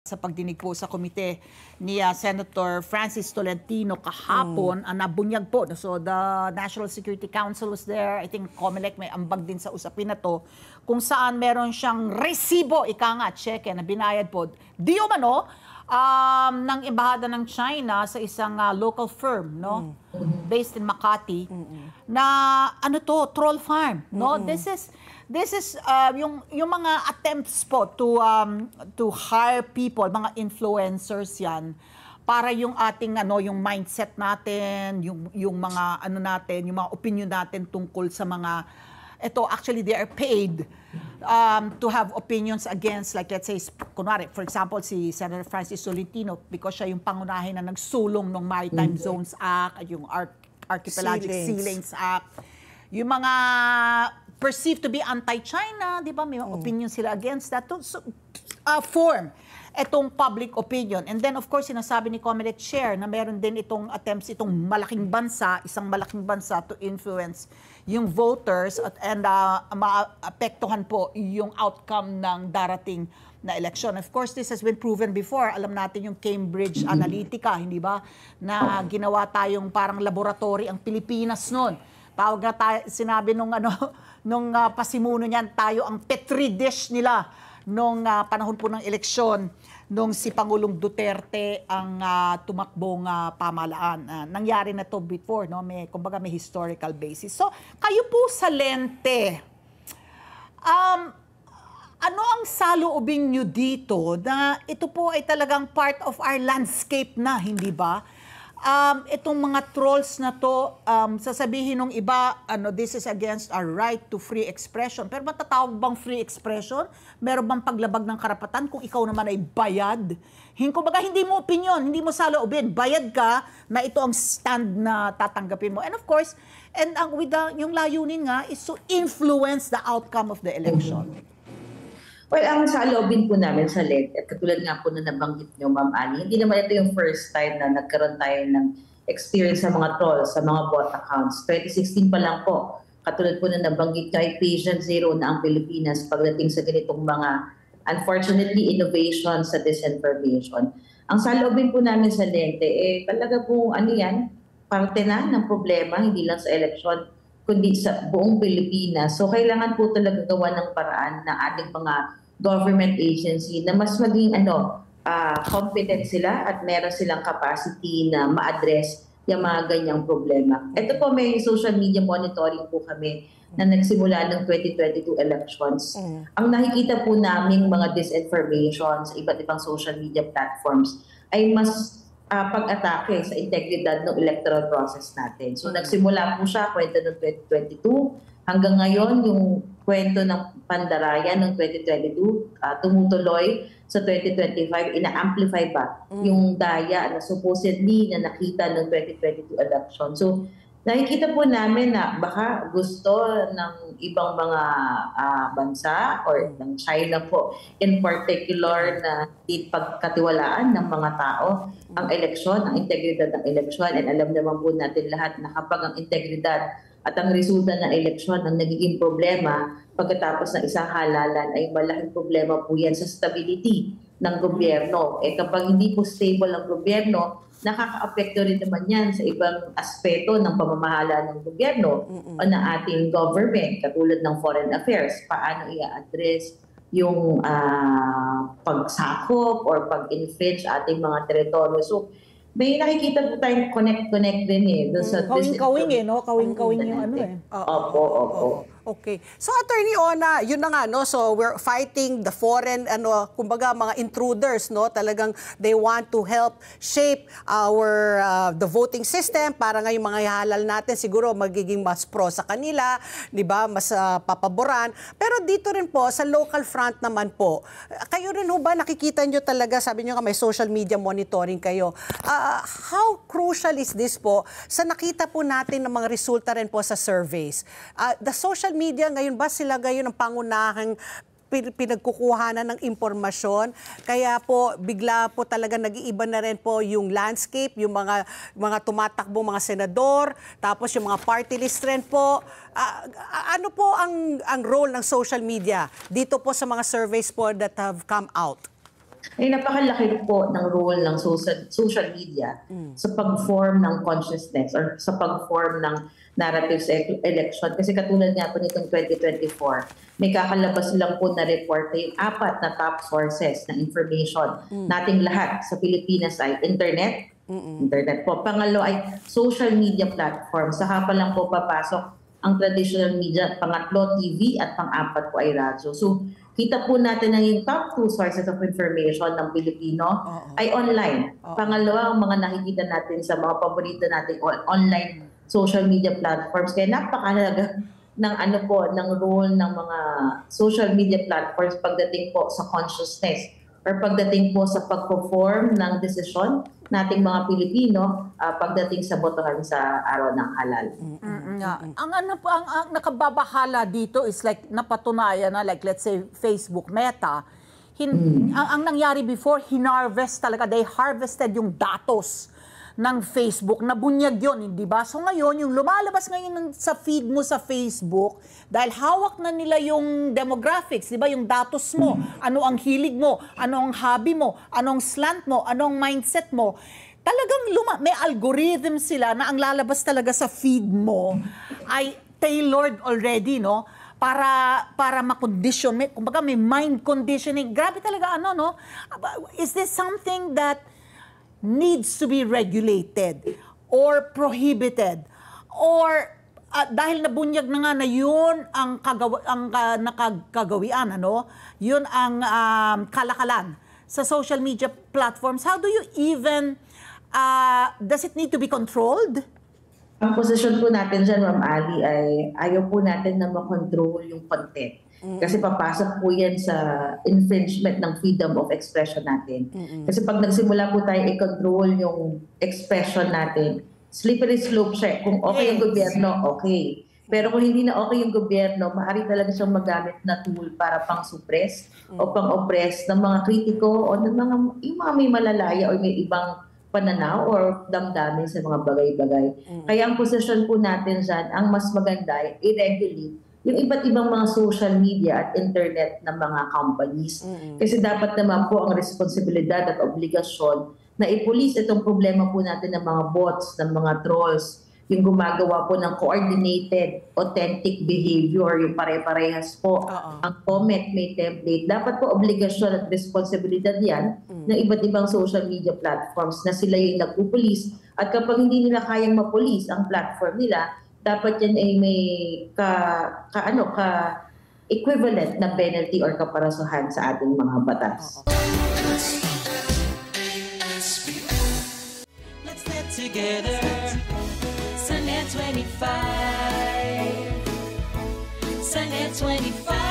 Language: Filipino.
Sa pagdinig po sa komite ni Senator Francis Tolentino kahapon, nabunyag po. So the National Security Council was there. I think COMELEC may ambag din sa usapin na to kung saan meron siyang resibo, cheque na binayad po di umano ng embahada ng China sa isang local firm, no? Based in Makati, na troll farm, no? This is yung mga attempts po to hire people, mga influencers yan, para yung ating yung mindset natin, yung mga natin, yung mga opinion natin tungkol sa mga actually they are paid to have opinions against, like let's say, kunwari, for example, si Senator Francis Tolentino, because siya yung pangunahin na nagsulong ng Maritime Zones Act at yung Archipelagic Sea Lanes Act, yung mga perceived to be anti-China, di ba? May opinion sila against that. So, form itong public opinion. And then, of course, sinasabi ni COMELEC Chair na meron din itong attempts, itong isang malaking bansa to influence yung voters and maapektuhan po yung outcome ng darating na election. Of course, this has been proven before. Alam natin yung Cambridge Analytica, hindi ba? Na ginawa tayong parang laboratory ang Pilipinas noon. Tawag na tayo, sinabi nung pasimuno niyan, tayo ang petri dish nila nung panahon po ng eleksyon nung si Pangulong Duterte ang tumakbong pamahalaan. Nangyari na to before, no? Kumbaga may historical basis. So, kayo po sa Lente, ano ang saloobin nyo dito na ito po ay talagang part of our landscape na, hindi ba? Itong mga trolls na to, sasabihin ng iba, this is against our right to free expression. Pero matatawag bang free expression? Meron bang paglabag ng karapatan kung ikaw naman ay bayad? Kumbaga, hindi mo opinion, hindi mo saloobin. Bayad ka na ito ang stand na tatanggapin mo. And of course, yung layunin nga is to influence the outcome of the election. Well, ang saloobin po namin sa Lente, at katulad nga po na nabanggit niyo, Ma'am Annie, hindi naman ito yung first time na nagkaroon tayo ng experience sa mga trolls, sa mga bot accounts. 2016 pa lang po, katulad po na nabanggit niyo, ay patient zero na ang Pilipinas pagdating sa ganitong mga, unfortunately, innovation sa disinformation. Ang saloobin po namin sa Lente, talaga po, yan, parte na ng problema, hindi lang sa eleksyon, kundi sa buong Pilipinas. So, kailangan po talaga gawa ng paraan na ating mga government agency na mas maging competent sila at meron silang capacity na ma-address yung mga ganyang problema. Ito po, may social media monitoring po kami na nagsimula ng 2022 elections. Ang nakikita po namin mga disinformation sa iba't ibang social media platforms ay mas pag-atake sa integridad ng electoral process natin. So nagsimula po siya kwento ng 2022 hanggang ngayon yung kwento ng Pandarayan ng 2022 tumutuloy sa 2025, ina-amplify ba yung daya na supposedly na nakita ng 2022 election. So nakikita po namin na baka gusto ng ibang mga bansa or ng China po in particular na pagkatiwalaan ng mga tao ang eleksyon, ang integridad ng eleksyon. And alam naman po natin lahat na kapag ang integridad at ang resulta ng eleksyon ang nagiging problema pagkatapos ng isang halalan ay malaking problema po yan sa stability ng gobyerno. Kapag hindi po stable ang gobyerno, nakaka-apekto rin naman yan sa ibang aspeto ng pamamahala ng gobyerno o ng ating government, katulad ng foreign affairs. Paano i-address yung pagsakop or pag-infringe ating mga teritoryo. So, may nakikita po tayong connect din Kawing-kawing no? Kawing-kawing yung Opo. Okay. So, Attorney Ona, yun na nga, no? So, we're fighting the foreign, kumbaga, mga intruders, no? Talagang they want to help shape the voting system para nga yung mga ihalal natin siguro magiging mas pro sa kanila, di ba? Mas papaboran. Pero dito rin po, sa local front naman po, kayo rin ho ba nakikita nyo talaga, sabi nyo nga may social media monitoring kayo. How crucial is this po sa nakita po natin ng mga resulta rin po sa surveys? The social media ngayon ba sila ngayon ang pangunahing pinagkukuhanan ng impormasyon? Kaya po bigla po talaga nag-iiba na rin po yung landscape, yung mga tumatakbo mga senador, tapos yung mga party list rin po. Ano po ang role ng social media dito po sa mga surveys po that have come out? ay napakalaki po ng role ng social media sa pag-form ng consciousness or sa pag-form ng narrative sa election. Kasi katulad nga po nitong 2024, may kakalabas lang po na report na yung 4 na top sources ng information nating lahat sa Pilipinas ay internet, internet po. Pangalo ay social media platform. Saka pa lang po papasok ang traditional media, pangatlo TV at pang-4 po ay radyo. So kita po natin na yung top 2 sources of information ng Pilipino ay online. Pangalawa, ang mga nakikita natin sa mga paborito nating online social media platforms. Kaya napakahalaga ng ng role ng mga social media platforms pagdating po sa consciousness or pagdating po sa pag-perform ng desisyon nating mga Pilipino pagdating sa botohan sa araw ng halal. Ang nakababahala dito is like napatunayan na, like let's say Facebook Meta, ang nangyari before, they harvested yung datos ng Facebook, nabunyag yun, hindi ba? So ngayon, yung lumalabas ngayon sa feed mo sa Facebook, dahil hawak na nila yung demographics, di ba? Yung datos mo, ano ang hilig mo, ano ang hobby mo, anong slant mo, anong mindset mo. Talagang may algorithm sila na ang lalabas talaga sa feed mo ay tailored already, no? Para ma-condition, kumbaga may mind conditioning. Grabe talaga, no? Is this something that needs to be regulated or prohibited, or dahil nabunyag na nga na yun ang nakagawian, yun ang kalakalan sa social media platforms, how do you even does it need to be controlled? Ang posisyon po natin dyan, Ma'am Ali, ay ayaw po natin na makontrol yung content. Kasi papasok po yan sa infringement ng freedom of expression natin. Kasi pag nagsimula po tayo i-control yung expression natin, slippery slope siya. Kung okay yung gobyerno, okay. Pero kung hindi na okay yung gobyerno, maaari talaga siyang magamit na tool para pang-suppress o pang-oppress ng mga kritiko o ng yung mga may malalaya o may ibang pananaw or damdamin sa mga bagay-bagay. Kaya ang posisyon po natin dyan, ang mas maganda ay i-regulate yung iba't ibang mga social media at internet na mga companies. Kasi dapat naman po ang responsibilidad at obligasyon na ipulis itong problema po natin ng mga bots, ng mga trolls, yung gumagawa po ng coordinated, authentic behavior, yung pare-parehas po. Ang comment may template. Dapat po obligasyon at responsibilidad yan ng iba't ibang social media platforms na sila yung nagpupulis. At kapag hindi nila kayang mapulis ang platform nila, dapat yan ay may equivalent na penalty or kaparasuhan sa ating mga batas. Let's get together. Sunday 25. Sunday 25.